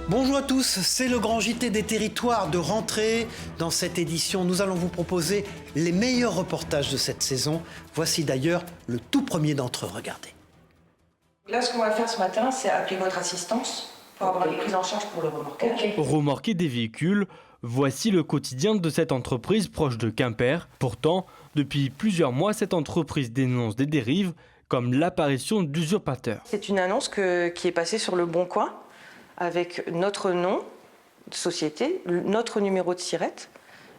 Bonjour à tous, c'est le grand JT des territoires de rentrée. Dans cette édition, nous allons vous proposer les meilleurs reportages de cette saison. Voici d'ailleurs le tout premier d'entre eux, regardez. Là, ce qu'on va faire ce matin, c'est appeler votre assistance pour avoir les prises en charge pour le remorquage. Remorquer des véhicules, voici le quotidien de cette entreprise proche de Quimper. Pourtant, depuis plusieurs mois, cette entreprise dénonce des dérives comme l'apparition d'usurpateurs. C'est une annonce qui est passée sur Le Bon Coin avec notre nom de société, notre numéro de SIRET.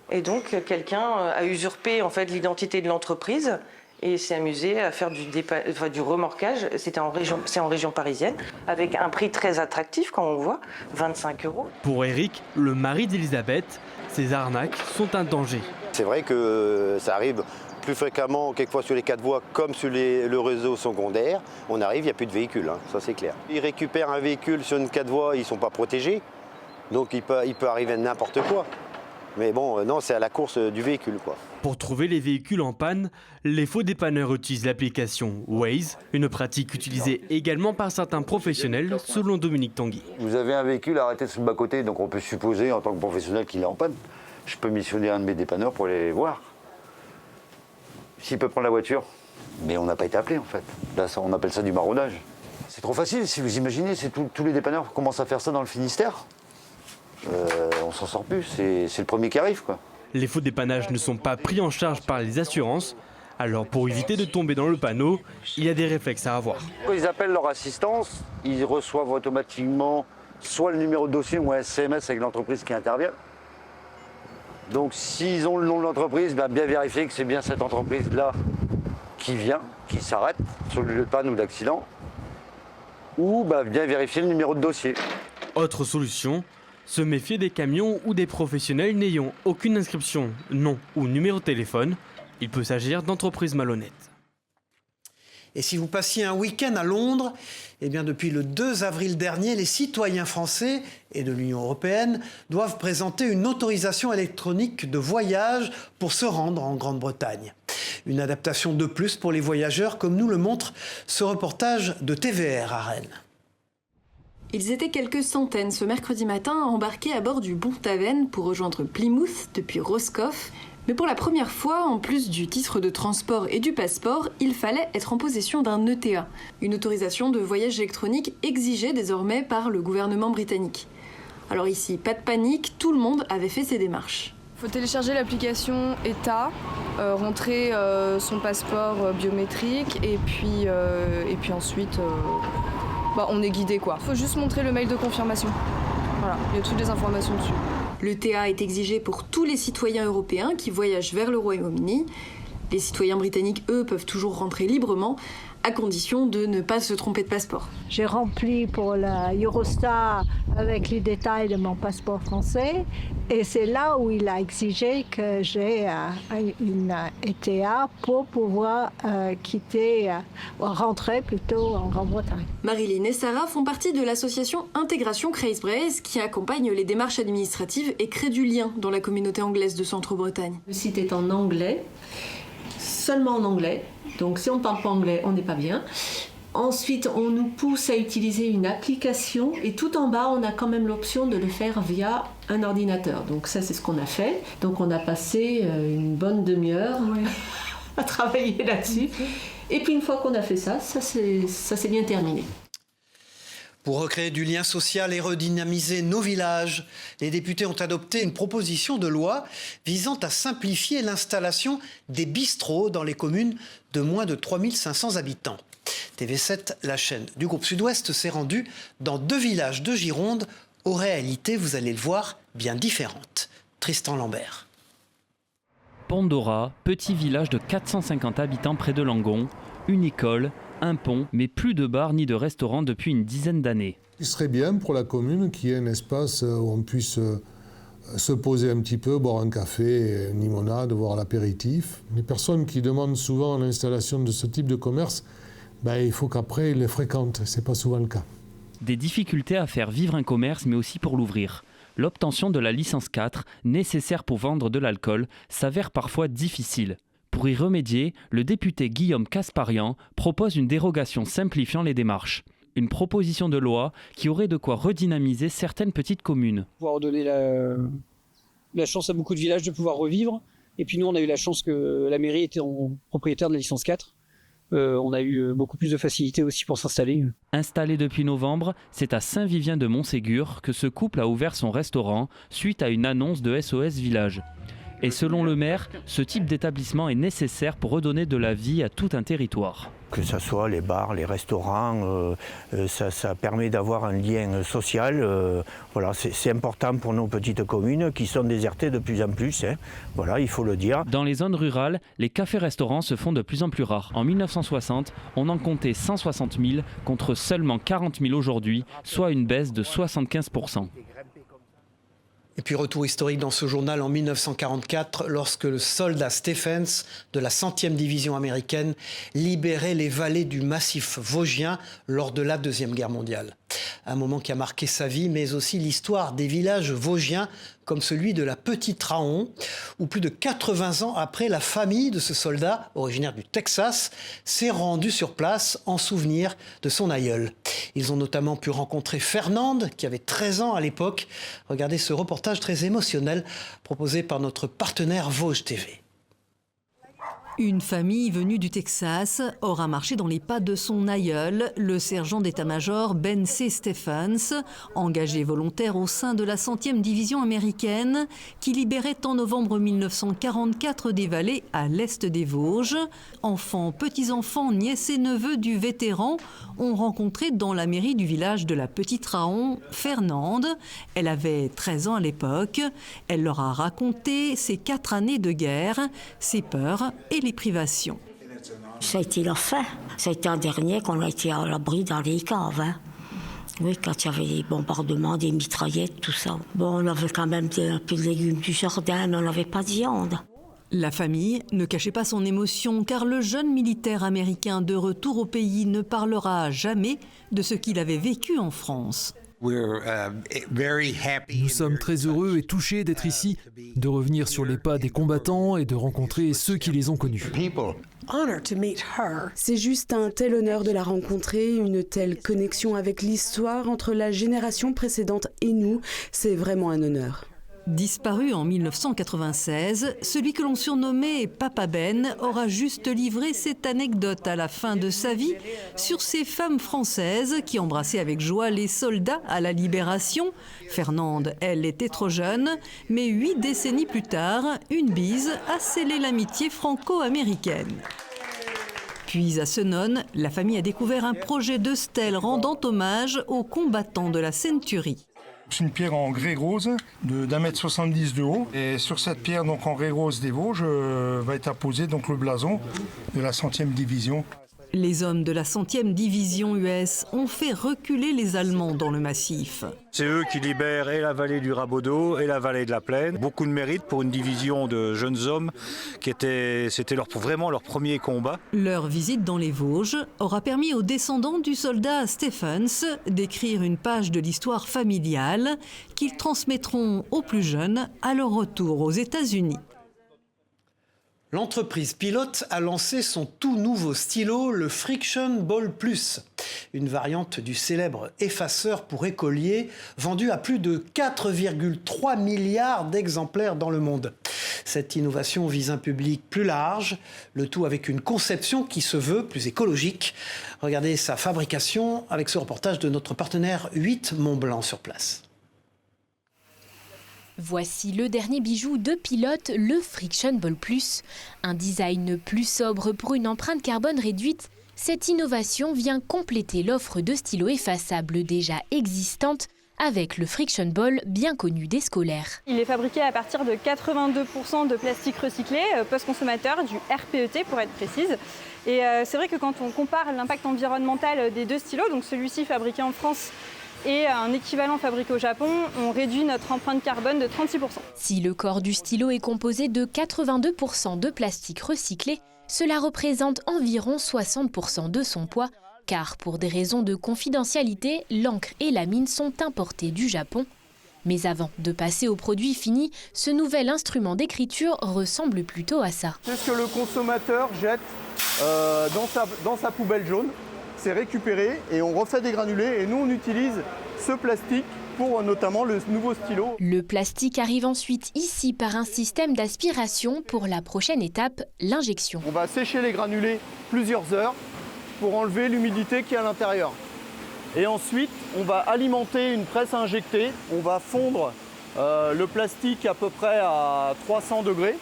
Et donc, quelqu'un a usurpé en fait l'identité de l'entreprise et s'est amusé à faire du remorquage. C'est en région parisienne, avec un prix très attractif, quand on voit, 25 €. Pour Eric, le mari d'Elisabeth, ces arnaques sont un danger. C'est vrai que ça arrive plus fréquemment, quelquefois sur les 4 voies, comme sur le réseau secondaire. On arrive, il n'y a plus de véhicules, ça c'est clair. Ils récupèrent un véhicule sur une 4 voies, ils ne sont pas protégés, donc il peut arriver n'importe quoi. Mais bon, non, c'est à la course du véhicule, quoi. Pour trouver les véhicules en panne, les faux dépanneurs utilisent l'application Waze, une pratique utilisée également par certains professionnels, selon Dominique Tanguy. Vous avez un véhicule arrêté sur le bas-côté, donc on peut supposer en tant que professionnel qu'il est en panne. Je peux missionner un de mes dépanneurs pour aller voir. S'il peut prendre la voiture, mais on n'a pas été appelé en fait. Là, on appelle ça du maraudage. C'est trop facile, si vous imaginez, tous les dépanneurs commencent à faire ça dans le Finistère. On s'en sort plus, c'est le premier qui arrive, quoi. Les faux dépannages ne sont pas pris en charge par les assurances. Alors pour éviter de tomber dans le panneau, il y a des réflexes à avoir. Quand ils appellent leur assistance, ils reçoivent automatiquement soit le numéro de dossier ou un SMS avec l'entreprise qui intervient. Donc s'ils ont le nom de l'entreprise, bien vérifier que c'est bien cette entreprise-là qui vient, qui s'arrête sur le lieu de panne ou d'accident. Ou bien vérifier le numéro de dossier. Autre solution, se méfier des camions ou des professionnels n'ayant aucune inscription, nom ou numéro de téléphone. Il peut s'agir d'entreprises malhonnêtes. Et si vous passiez un week-end à Londres, eh bien depuis le 2 avril dernier, les citoyens français et de l'Union européenne doivent présenter une autorisation électronique de voyage pour se rendre en Grande-Bretagne. Une adaptation de plus pour les voyageurs, comme nous le montre ce reportage de TVR à Rennes. Ils étaient quelques centaines ce mercredi matin à embarquer à bord du Bon Taven pour rejoindre Plymouth depuis Roscoff. Mais pour la première fois, en plus du titre de transport et du passeport, il fallait être en possession d'un ETA, une autorisation de voyage électronique exigée désormais par le gouvernement britannique. Alors ici, pas de panique, tout le monde avait fait ses démarches. Il faut télécharger l'application ETA, rentrer son passeport biométrique et puis ensuite on est guidé quoi. Il faut juste montrer le mail de confirmation. Voilà, il y a toutes les informations dessus. L'ETA est exigé pour tous les citoyens européens qui voyagent vers le Royaume-Uni. Les citoyens britanniques, eux, peuvent toujours rentrer librement, à condition de ne pas se tromper de passeport. J'ai rempli pour la Eurostar avec les détails de mon passeport français et c'est là où il a exigé que j'ai une ETA pour pouvoir rentrer plutôt en Grande-Bretagne. Marilyn et Sarah font partie de l'association Intégration Creasbrace qui accompagne les démarches administratives et crée du lien dans la communauté anglaise de Centre-Bretagne. Le site est en anglais, seulement en anglais. Donc si on ne parle pas anglais, on n'est pas bien. Ensuite, on nous pousse à utiliser une application et tout en bas, on a quand même l'option de le faire via un ordinateur. Donc ça, c'est ce qu'on a fait. Donc on a passé une bonne demi-heure à travailler là-dessus. Et puis une fois qu'on a fait ça s'est bien terminé. Pour recréer du lien social et redynamiser nos villages, les députés ont adopté une proposition de loi visant à simplifier l'installation des bistrots dans les communes de moins de 3500 habitants. TV7, la chaîne du groupe Sud-Ouest, s'est rendue dans 2 villages de Gironde, aux réalités, vous allez le voir, bien différentes. Tristan Lambert. Pandora, petit village de 450 habitants près de Langon, une école, un pont, mais plus de bars ni de restaurants depuis une dizaine d'années. Il serait bien pour la commune qu'il y ait un espace où on puisse se poser un petit peu, boire un café, une limonade, boire l'apéritif. Les personnes qui demandent souvent l'installation de ce type de commerce, il faut qu'après ils les fréquentent, ce n'est pas souvent le cas. Des difficultés à faire vivre un commerce, mais aussi pour l'ouvrir. L'obtention de la licence 4, nécessaire pour vendre de l'alcool, s'avère parfois difficile. Pour y remédier, le député Guillaume Casparian propose une dérogation simplifiant les démarches. Une proposition de loi qui aurait de quoi redynamiser certaines petites communes. Pouvoir donner la chance à beaucoup de villages de pouvoir revivre. Et puis nous, on a eu la chance que la mairie était propriétaire de la licence 4. On a eu beaucoup plus de facilité aussi pour s'installer. Installé depuis novembre, c'est à Saint-Vivien de Montségur que ce couple a ouvert son restaurant suite à une annonce de SOS Village. Et selon le maire, ce type d'établissement est nécessaire pour redonner de la vie à tout un territoire. Que ce soit les bars, les restaurants, ça permet d'avoir un lien social. Voilà, c'est important pour nos petites communes qui sont désertées de plus en plus. Voilà, il faut le dire. Dans les zones rurales, les cafés-restaurants se font de plus en plus rares. En 1960, on en comptait 160 000 contre seulement 40 000 aujourd'hui, soit une baisse de 75%. Et puis retour historique dans ce journal en 1944, lorsque le soldat Stephens de la 100e division américaine libérait les vallées du massif vosgien lors de la Deuxième Guerre mondiale. Un moment qui a marqué sa vie, mais aussi l'histoire des villages vosgiens, comme celui de la Petite Raon, où plus de 80 ans après, la famille de ce soldat, originaire du Texas, s'est rendue sur place en souvenir de son aïeul. Ils ont notamment pu rencontrer Fernande, qui avait 13 ans à l'époque. Regardez ce reportage très émotionnel proposé par notre partenaire Vosges TV. Une famille venue du Texas aura marché dans les pas de son aïeul, le sergent d'état-major Ben C. Stephens, engagé volontaire au sein de la 100e division américaine, qui libérait en novembre 1944 des vallées à l'est des Vosges. Enfants, petits-enfants, nièces et neveux du vétéran ont rencontré dans la mairie du village de la Petite Raon Fernande. Elle avait 13 ans à l'époque. Elle leur a raconté ses 4 années de guerre, ses peurs et les privations. Ça a été la fin. Ça a été un dernier qu'on a été à l'abri dans les caves. Oui, quand il y avait des bombardements, des mitraillettes, tout ça. Bon, on avait quand même un peu de légumes du jardin, mais on n'avait pas de viande. La famille ne cachait pas son émotion car le jeune militaire américain de retour au pays ne parlera jamais de ce qu'il avait vécu en France. Nous sommes très heureux et touchés d'être ici, de revenir sur les pas des combattants et de rencontrer ceux qui les ont connus. C'est juste un tel honneur de la rencontrer, une telle connexion avec l'histoire entre la génération précédente et nous. C'est vraiment un honneur. Disparu en 1996, celui que l'on surnommait Papa Ben aura juste livré cette anecdote à la fin de sa vie sur ces femmes françaises qui embrassaient avec joie les soldats à la Libération. Fernande, elle, était trop jeune, mais 8 décennies plus tard, une bise a scellé l'amitié franco-américaine. Puis à Senones, la famille a découvert un projet de stèle rendant hommage aux combattants de la Centurie. C'est une pierre en grès rose d'1,70 m de haut. Et sur cette pierre donc en grès rose des Vosges va être apposé donc le blason de la 100e division. Les hommes de la 100e division US ont fait reculer les Allemands dans le massif. C'est eux qui libèrent et la vallée du Rabodeau et la vallée de la Plaine. Beaucoup de mérite pour une division de jeunes hommes c'était vraiment leur premier combat. Leur visite dans les Vosges aura permis aux descendants du soldat Stephens d'écrire une page de l'histoire familiale qu'ils transmettront aux plus jeunes à leur retour aux États-Unis. L'entreprise Pilote a lancé son tout nouveau stylo, le Friction Ball Plus, une variante du célèbre effaceur pour écoliers vendu à plus de 4,3 milliards d'exemplaires dans le monde. Cette innovation vise un public plus large, le tout avec une conception qui se veut plus écologique. Regardez sa fabrication avec ce reportage de notre partenaire 8 Montblanc sur place. Voici le dernier bijou de Pilote, le Friction Ball Plus. Un design plus sobre pour une empreinte carbone réduite, cette innovation vient compléter l'offre de stylos effaçables déjà existante avec le Friction Ball bien connu des scolaires. Il est fabriqué à partir de 82% de plastique recyclé, post-consommateur, du RPET pour être précise. Et c'est vrai que quand on compare l'impact environnemental des deux stylos, donc celui-ci fabriqué en France et un équivalent fabriqué au Japon, on réduit notre empreinte carbone de 36%. Si le corps du stylo est composé de 82% de plastique recyclé, cela représente environ 60% de son poids, car pour des raisons de confidentialité, l'encre et la mine sont importées du Japon. Mais avant de passer au produit fini, ce nouvel instrument d'écriture ressemble plutôt à ça. C'est ce que le consommateur jette dans sa poubelle jaune. c'est récupéré et on refait des granulés. Et nous, on utilise ce plastique pour notamment le nouveau stylo. Le plastique arrive ensuite ici par un système d'aspiration pour la prochaine étape, l'injection. On va sécher les granulés plusieurs heures pour enlever l'humidité qui est à l'intérieur. Et ensuite, on va alimenter une presse à injecter. On va fondre le plastique à peu près à 300 degrés.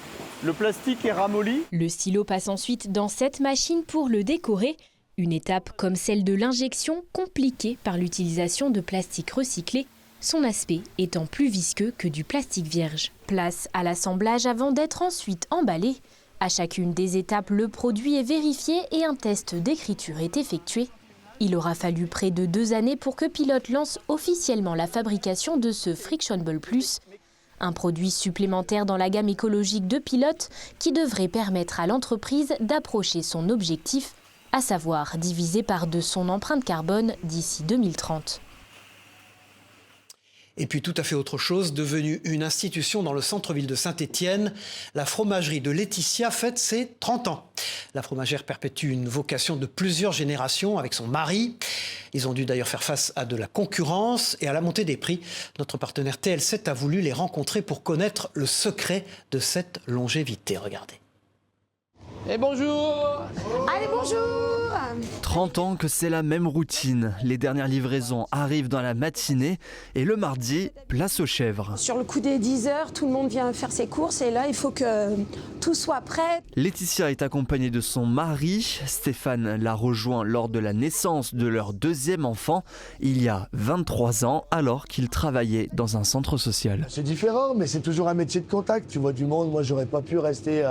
Le plastique est ramolli. Le stylo passe ensuite dans cette machine pour le décorer. Une étape comme celle de l'injection, compliquée par l'utilisation de plastique recyclé, son aspect étant plus visqueux que du plastique vierge. Place à l'assemblage avant d'être ensuite emballé. À chacune des étapes, le produit est vérifié et un test d'écriture est effectué. Il aura fallu près de 2 années pour que Pilote lance officiellement la fabrication de ce Frictionable Plus, un produit supplémentaire dans la gamme écologique de Pilote qui devrait permettre à l'entreprise d'approcher son objectif, à savoir diviser par 2 son empreinte carbone d'ici 2030. Et puis tout à fait autre chose, devenue une institution dans le centre-ville de Saint-Étienne, la fromagerie de Laetitia fête ses 30 ans. La fromagère perpétue une vocation de plusieurs générations avec son mari. Ils ont dû d'ailleurs faire face à de la concurrence et à la montée des prix. Notre partenaire TL7 a voulu les rencontrer pour connaître le secret de cette longévité. Regardez. Et bonjour! Allez, bonjour! 30 ans que c'est la même routine. Les dernières livraisons arrivent dans la matinée et le mardi, place aux chèvres. Sur le coup des 10h, tout le monde vient faire ses courses et là, il faut que tout soit prêt. Laetitia est accompagnée de son mari. Stéphane l'a rejoint lors de la naissance de leur 2e enfant, il y a 23 ans, alors qu'il travaillait dans un centre social. C'est différent, mais c'est toujours un métier de contact. Tu vois du monde, moi j'aurais pas pu rester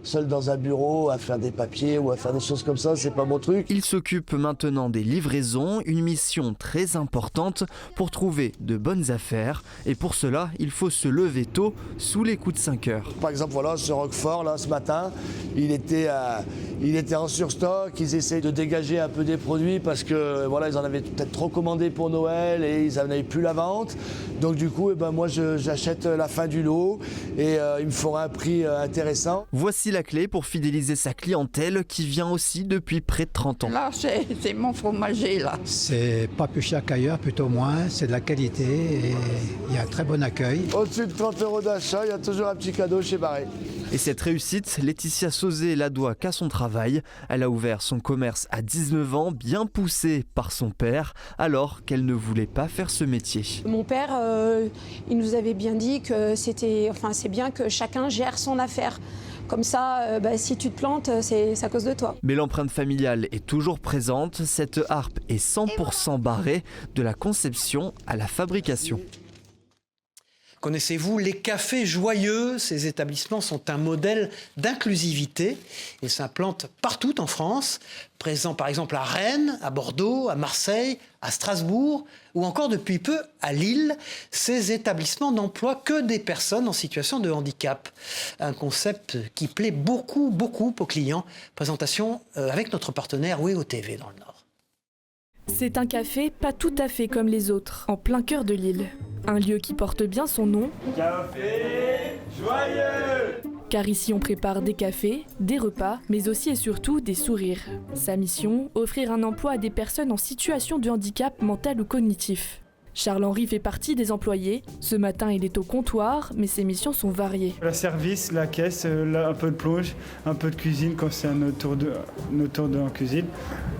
seul dans un bureau à faire des papiers ou à faire des choses comme ça, c'est pas mon truc. Il s'occupe maintenant des livraisons, une mission très importante pour trouver de bonnes affaires. Et pour cela, il faut se lever tôt, sous les coups de 5 heures. Par exemple, voilà, ce Roquefort, là, ce matin, il était en surstock. Ils essaient de dégager un peu des produits parce que voilà, ils en avaient peut-être trop commandé pour Noël et ils n'en avaient plus la vente. Donc du coup, moi, j'achète la fin du lot et il me fera un prix intéressant. Voici la clé pour fidéliser sa clientèle qui vient aussi depuis près de 30 ans. Là, c'est mon fromager, là. C'est pas plus cher qu'ailleurs, plutôt moins. C'est de la qualité et il y a un très bon accueil. Au-dessus de 30 € d'achat, il y a toujours un petit cadeau chez Barré. Et cette réussite, Laetitia Sauzé la doit qu'à son travail. Elle a ouvert son commerce à 19 ans, bien poussée par son père, alors qu'elle ne voulait pas faire ce métier. Mon père, il nous avait bien dit que c'est bien que chacun gère son affaire. Comme ça, si tu te plantes, c'est à cause de toi. Mais l'empreinte familiale est toujours présente. Cette harpe est 100% barrée, de la conception à la fabrication. Connaissez-vous les cafés joyeux? Ces établissements sont un modèle d'inclusivité. Ils s'implantent partout en France, présents par exemple à Rennes, à Bordeaux, à Marseille, à Strasbourg ou encore depuis peu à Lille. Ces établissements n'emploient que des personnes en situation de handicap. Un concept qui plaît beaucoup aux clients. Présentation avec notre partenaire WEO TV dans le Nord. C'est un café pas tout à fait comme les autres, en plein cœur de Lille. Un lieu qui porte bien son nom. Café joyeux! Car ici on prépare des cafés, des repas, mais aussi et surtout des sourires. Sa mission, offrir un emploi à des personnes en situation de handicap mental ou cognitif. Charles-Henri fait partie des employés. Ce matin, il est au comptoir, mais ses missions sont variées. Le service, la caisse, un peu de plonge, un peu de cuisine quand c'est notre tour de en cuisine,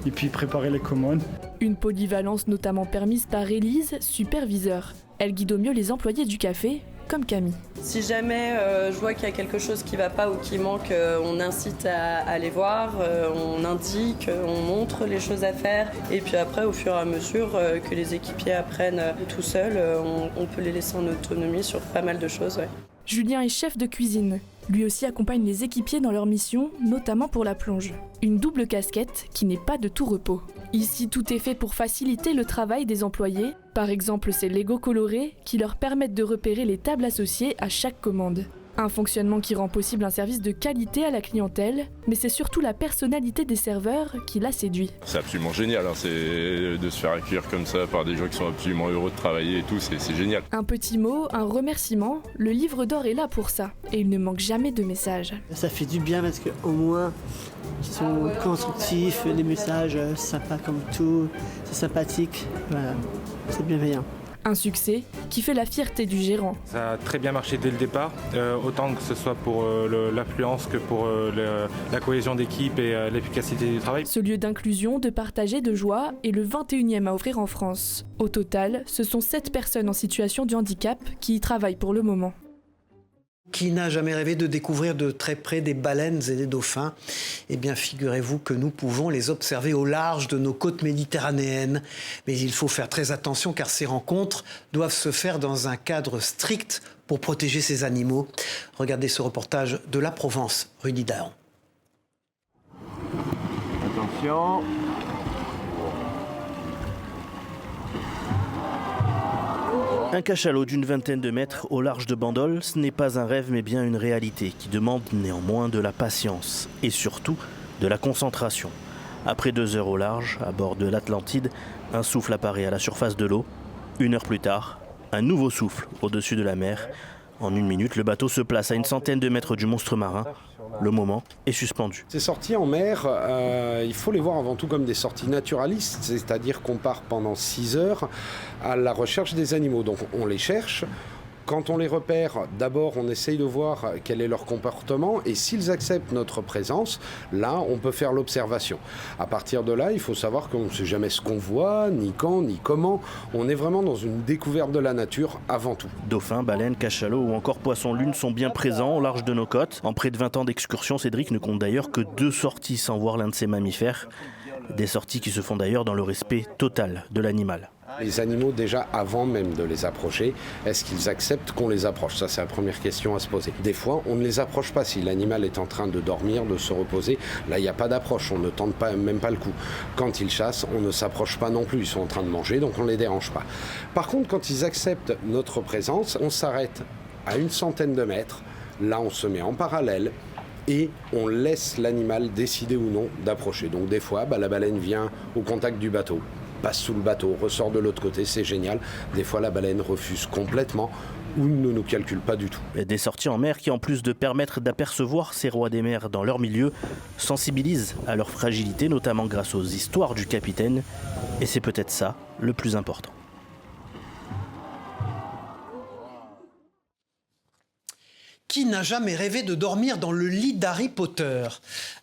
et puis préparer les commandes. Une polyvalence notamment permise par Élise, superviseur. Elle guide au mieux les employés du café, comme Camille. Si jamais je vois qu'il y a quelque chose qui ne va pas ou qui manque, on incite à aller voir, on indique, on montre les choses à faire. Et puis après, au fur et à mesure que les équipiers apprennent tout seuls, on peut les laisser en autonomie sur pas mal de choses. Ouais. Julien est chef de cuisine. Lui aussi accompagne les équipiers dans leur mission, notamment pour la plonge. Une double casquette qui n'est pas de tout repos. Ici, tout est fait pour faciliter le travail des employés. Par exemple, ces Lego colorés qui leur permettent de repérer les tables associées à chaque commande. Un fonctionnement qui rend possible un service de qualité à la clientèle, mais c'est surtout la personnalité des serveurs qui l'a séduit. C'est absolument génial, hein. C'est de se faire accueillir comme ça par des gens qui sont absolument heureux de travailler et tout, c'est génial. Un petit mot, un remerciement, le livre d'or est là pour ça, et il ne manque jamais de messages. Ça fait du bien parce qu'au moins, ils sont constructifs, les messages sympas comme tout, c'est sympathique, voilà, c'est bienveillant. Un succès qui fait la fierté du gérant. Ça a très bien marché dès le départ, autant que ce soit pour l'affluence que pour la cohésion d'équipe et l'efficacité du travail. Ce lieu d'inclusion, de partage et de joie est le 21e à ouvrir en France. Au total, ce sont 7 personnes en situation de handicap qui y travaillent pour le moment. Qui n'a jamais rêvé de découvrir de très près des baleines et des dauphins? Eh bien, figurez-vous que nous pouvons les observer au large de nos côtes méditerranéennes. Mais il faut faire très attention car ces rencontres doivent se faire dans un cadre strict pour protéger ces animaux. Regardez ce reportage de la Provence, Rudy Dahan. Attention. Un cachalot d'une vingtaine de mètres au large de Bandol, ce n'est pas un rêve mais bien une réalité qui demande néanmoins de la patience et surtout de la concentration. Après 2 heures au large, à bord de l'Atlantide, un souffle apparaît à la surface de l'eau. 1 heure plus tard, un nouveau souffle au-dessus de la mer. En 1 minute, le bateau se place à une centaine de mètres du monstre marin. Le moment est suspendu. Ces sorties en mer, il faut les voir avant tout comme des sorties naturalistes, c'est-à-dire qu'on part pendant 6 heures à la recherche des animaux. Donc on les cherche. Quand on les repère, d'abord on essaye de voir quel est leur comportement et s'ils acceptent notre présence, là on peut faire l'observation. À partir de là, il faut savoir qu'on ne sait jamais ce qu'on voit, ni quand, ni comment. On est vraiment dans une découverte de la nature avant tout. Dauphins, baleines, cachalots ou encore poissons-lunes sont bien présents au large de nos côtes. En près de 20 ans d'excursion, Cédric ne compte d'ailleurs que 2 sorties sans voir l'un de ces mammifères. Des sorties qui se font d'ailleurs dans le respect total de l'animal. Les animaux, déjà avant même de les approcher, est-ce qu'ils acceptent qu'on les approche? Ça, c'est la première question à se poser. Des fois, on ne les approche pas. Si l'animal est en train de dormir, de se reposer, là, il n'y a pas d'approche. On ne tente même pas le coup. Quand ils chassent, on ne s'approche pas non plus. Ils sont en train de manger, donc on ne les dérange pas. Par contre, quand ils acceptent notre présence, on s'arrête à 100 de mètres. Là, on se met en parallèle. Et on laisse l'animal décider ou non d'approcher. Donc des fois, la baleine vient au contact du bateau, passe sous le bateau, ressort de l'autre côté, c'est génial. Des fois, la baleine refuse complètement ou ne nous calcule pas du tout. Des sorties en mer qui, en plus de permettre d'apercevoir ces rois des mers dans leur milieu, sensibilisent à leur fragilité, notamment grâce aux histoires du capitaine. Et c'est peut-être ça le plus important. Qui n'a jamais rêvé de dormir dans le lit d'Harry Potter?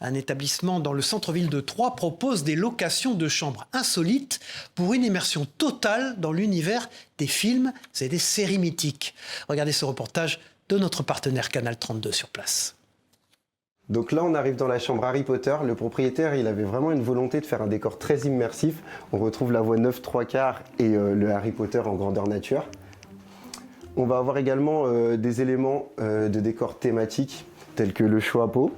Un établissement dans le centre-ville de Troyes propose des locations de chambres insolites pour une immersion totale dans l'univers des films et des séries mythiques. Regardez ce reportage de notre partenaire Canal 32 sur place. Donc là, on arrive dans la chambre Harry Potter. Le propriétaire, il avait vraiment une volonté de faire un décor très immersif. On retrouve la voie 9 3/4 et le Harry Potter en grandeur nature. On va avoir également des éléments de décor thématiques tels que le chapeau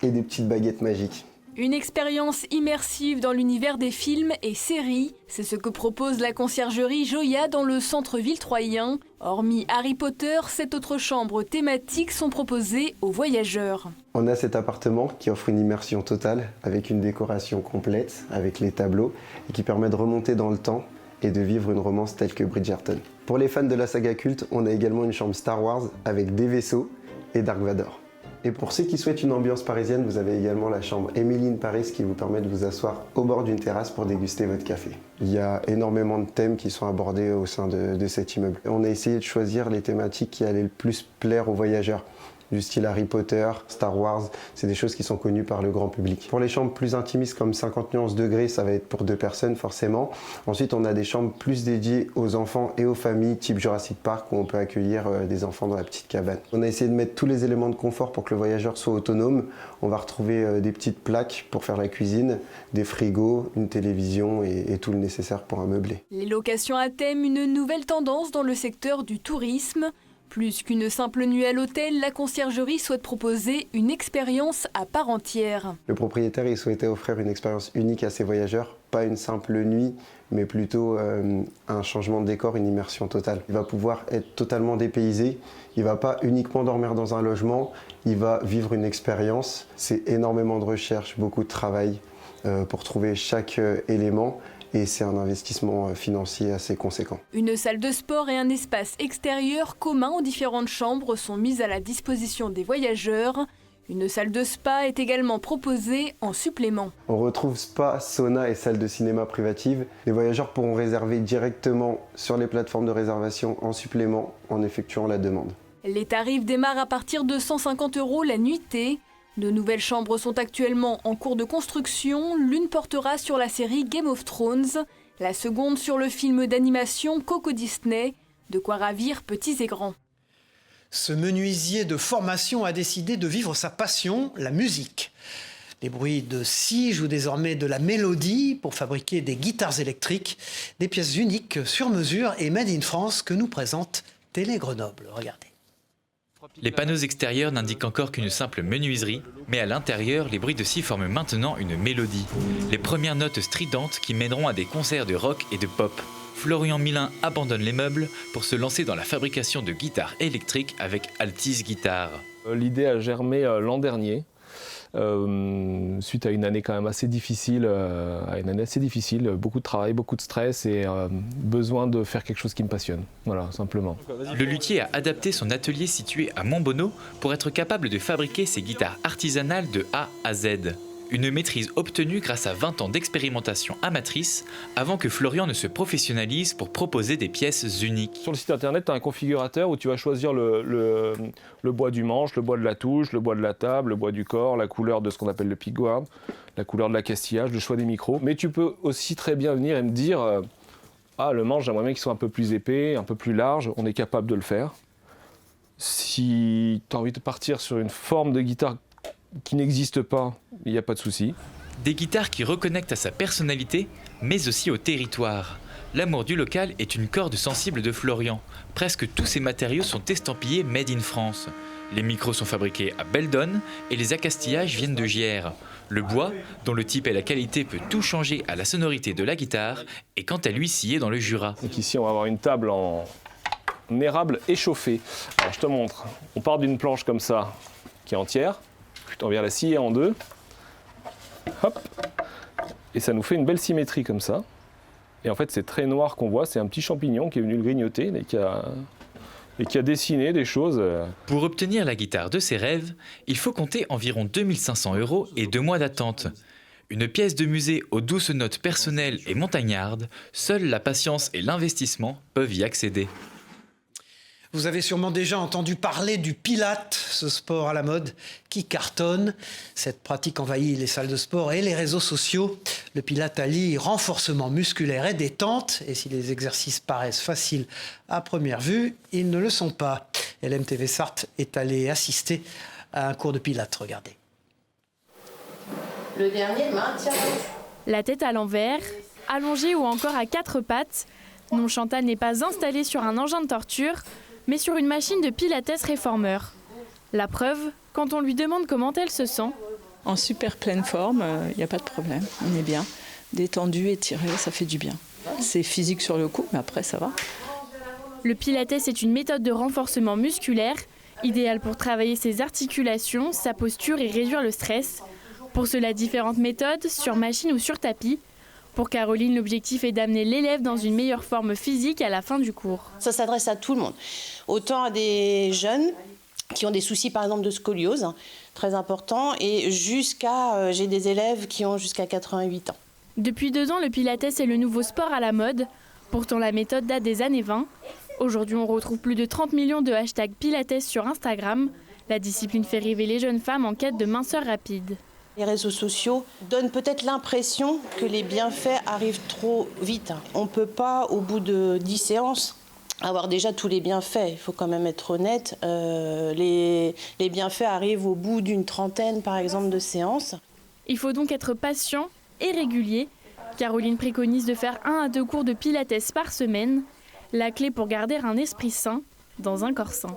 et des petites baguettes magiques. Une expérience immersive dans l'univers des films et séries, c'est ce que propose la conciergerie Joya dans le centre-ville troyen. Hormis Harry Potter, 7 autres chambres thématiques sont proposées aux voyageurs. On a cet appartement qui offre une immersion totale avec une décoration complète, avec les tableaux, et qui permet de remonter dans le temps et de vivre une romance telle que Bridgerton. Pour les fans de la saga culte, on a également une chambre Star Wars avec des vaisseaux et Dark Vador. Et pour ceux qui souhaitent une ambiance parisienne, vous avez également la chambre Emily in Paris qui vous permet de vous asseoir au bord d'une terrasse pour déguster votre café. Il y a énormément de thèmes qui sont abordés au sein de cet immeuble. On a essayé de choisir les thématiques qui allaient le plus plaire aux voyageurs. Du style Harry Potter, Star Wars, c'est des choses qui sont connues par le grand public. Pour les chambres plus intimistes comme 50 nuances degrés, ça va être pour 2 personnes forcément. Ensuite, on a des chambres plus dédiées aux enfants et aux familles, type Jurassic Park, où on peut accueillir des enfants dans la petite cabane. On a essayé de mettre tous les éléments de confort pour que le voyageur soit autonome. On va retrouver des petites plaques pour faire la cuisine, des frigos, une télévision et tout le nécessaire pour ameubler. Les locations à thème, une nouvelle tendance dans le secteur du tourisme. Plus qu'une simple nuit à l'hôtel, la conciergerie souhaite proposer une expérience à part entière. Le propriétaire il souhaitait offrir une expérience unique à ses voyageurs, pas une simple nuit, mais plutôt un changement de décor, une immersion totale. Il va pouvoir être totalement dépaysé, il ne va pas uniquement dormir dans un logement, il va vivre une expérience. C'est énormément de recherche, beaucoup de travail pour trouver chaque élément. Et c'est un investissement financier assez conséquent. Une salle de sport et un espace extérieur commun aux différentes chambres sont mis à la disposition des voyageurs. Une salle de spa est également proposée en supplément. On retrouve spa, sauna et salle de cinéma privative. Les voyageurs pourront réserver directement sur les plateformes de réservation en supplément en effectuant la demande. Les tarifs démarrent à partir de 150 € la nuitée. De nouvelles chambres sont actuellement en cours de construction. L'une portera sur la série Game of Thrones, la seconde sur le film d'animation Coco Disney, de quoi ravir petits et grands. Ce menuisier de formation a décidé de vivre sa passion, la musique. Les bruits de scie jouent désormais de la mélodie pour fabriquer des guitares électriques, des pièces uniques sur mesure et made in France que nous présente Télé Grenoble. Regardez. Les panneaux extérieurs n'indiquent encore qu'une simple menuiserie, mais à l'intérieur, les bruits de scie forment maintenant une mélodie. Les premières notes stridentes qui mèneront à des concerts de rock et de pop. Florian Milin abandonne les meubles pour se lancer dans la fabrication de guitares électriques avec Altis Guitare. L'idée a germé l'an dernier, suite à une année quand même assez difficile, beaucoup de travail, beaucoup de stress et besoin de faire quelque chose qui me passionne, voilà, simplement. Le luthier a adapté son atelier situé à Montbonneau pour être capable de fabriquer ses guitares artisanales de A à Z. Une maîtrise obtenue grâce à 20 ans d'expérimentation amatrice avant que Florian ne se professionnalise pour proposer des pièces uniques. Sur le site internet, tu as un configurateur où tu vas choisir le bois du manche, le bois de la touche, le bois de la table, le bois du corps, la couleur de ce qu'on appelle le pickguard, la couleur de l'accastillage, le choix des micros. Mais tu peux aussi très bien venir et me dire le manche, j'aimerais bien qu'il soit un peu plus épais, un peu plus large, on est capable de le faire. Si tu as envie de partir sur une forme de guitare qui n'existe pas, il n'y a pas de souci. Des guitares qui reconnectent à sa personnalité, mais aussi au territoire. L'amour du local est une corde sensible de Florian. Presque tous ses matériaux sont estampillés Made in France. Les micros sont fabriqués à Beldon et les accastillages viennent de Gières. Le bois, dont le type et la qualité peut tout changer à la sonorité de la guitare, est quant à lui scié dans le Jura. Donc ici, on va avoir une table en érable échauffée. Alors je te montre. On part d'une planche comme ça, qui est entière. On vient la scier en deux, hop, et ça nous fait une belle symétrie comme ça. Et en fait, c'est très noir qu'on voit, c'est un petit champignon qui est venu le grignoter et qui a dessiné des choses. Pour obtenir la guitare de ses rêves, il faut compter environ 2500 € et 2 mois d'attente. Une pièce de musée aux douces notes personnelles et montagnardes, seule la patience et l'investissement peuvent y accéder. Vous avez sûrement déjà entendu parler du Pilates, ce sport à la mode qui cartonne. Cette pratique envahit les salles de sport et les réseaux sociaux. Le Pilates allie renforcement musculaire et détente. Et si les exercices paraissent faciles à première vue, ils ne le sont pas. LMTV Sarthe est allé assister à un cours de Pilates. Regardez. Le dernier maintien. La tête à l'envers, allongée ou encore à 4 pattes, non, Chantal n'est pas installée sur un engin de torture, mais sur une machine de pilates réformeur. La preuve, quand on lui demande comment elle se sent. En super pleine forme, il n'y a pas de problème, on est bien. Détendu, étiré, ça fait du bien. C'est physique sur le coup, mais après ça va. Le pilates est une méthode de renforcement musculaire, idéale pour travailler ses articulations, sa posture et réduire le stress. Pour cela, différentes méthodes, sur machine ou sur tapis. Pour Caroline, l'objectif est d'amener l'élève dans une meilleure forme physique à la fin du cours. Ça s'adresse à tout le monde. Autant à des jeunes qui ont des soucis par exemple de scoliose, très important, et j'ai des élèves qui ont jusqu'à 88 ans. Depuis 2 ans, le pilates est le nouveau sport à la mode. Pourtant, la méthode date des années 20. Aujourd'hui, on retrouve plus de 30 millions de hashtags pilates sur Instagram. La discipline fait rêver les jeunes femmes en quête de minceur rapide. Les réseaux sociaux donnent peut-être l'impression que les bienfaits arrivent trop vite. On ne peut pas, au bout de 10 séances, avoir déjà tous les bienfaits. Il faut quand même être honnête. Les bienfaits arrivent au bout d'une trentaine, par exemple, de séances. Il faut donc être patient et régulier. Caroline préconise de faire 1 à 2 cours de pilates par semaine. La clé pour garder un esprit sain, dans un corps sain.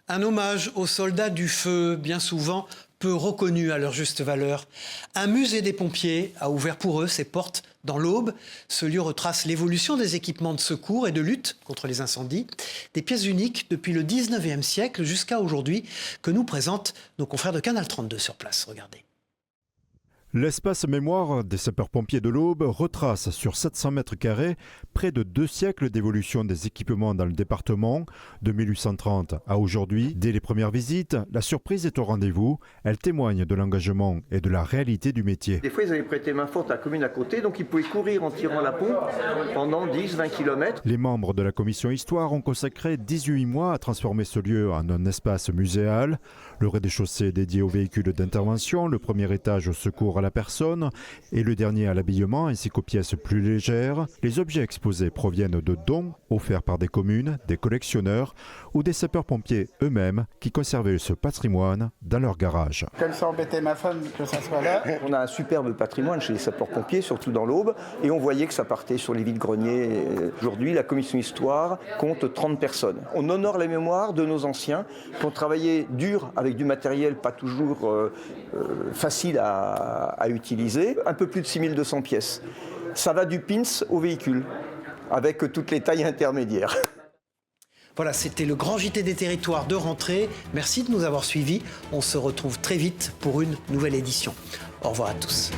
Un hommage aux soldats du feu, bien souvent peu reconnus à leur juste valeur. Un musée des pompiers a ouvert pour eux ses portes dans l'Aube. Ce lieu retrace l'évolution des équipements de secours et de lutte contre les incendies. Des pièces uniques depuis le 19e siècle jusqu'à aujourd'hui que nous présentent nos confrères de Canal 32 sur place. Regardez. L'espace mémoire des sapeurs-pompiers de l'Aube retrace sur 700 mètres carrés près de 2 siècles d'évolution des équipements dans le département, de 1830 à aujourd'hui. Dès les premières visites, la surprise est au rendez-vous. Elle témoigne de l'engagement et de la réalité du métier. Des fois, ils avaient prêté main forte à la commune à côté, donc ils pouvaient courir en tirant la pompe pendant 10-20 km. Les membres de la commission Histoire ont consacré 18 mois à transformer ce lieu en un espace muséal. Le rez-de-chaussée dédié aux véhicules d'intervention, le premier étage au secours à la personne et le dernier à l'habillement ainsi qu'aux pièces plus légères. Les objets exposés proviennent de dons offerts par des communes, des collectionneurs ou des sapeurs-pompiers eux-mêmes qui conservaient ce patrimoine dans leur garage. Comme ça embêtait ma femme que ça soit là. On a un superbe patrimoine chez les sapeurs-pompiers, surtout dans l'Aube, et on voyait que ça partait sur les vides-greniers. Aujourd'hui, la commission Histoire compte 30 personnes. On honore la mémoire de nos anciens qui ont travaillé dur avec du matériel pas toujours facile à utiliser. Un peu plus de 6200 pièces. Ça va du pins au véhicule, avec toutes les tailles intermédiaires. Voilà, c'était le grand JT des territoires de rentrée. Merci de nous avoir suivis. On se retrouve très vite pour une nouvelle édition. Au revoir à tous.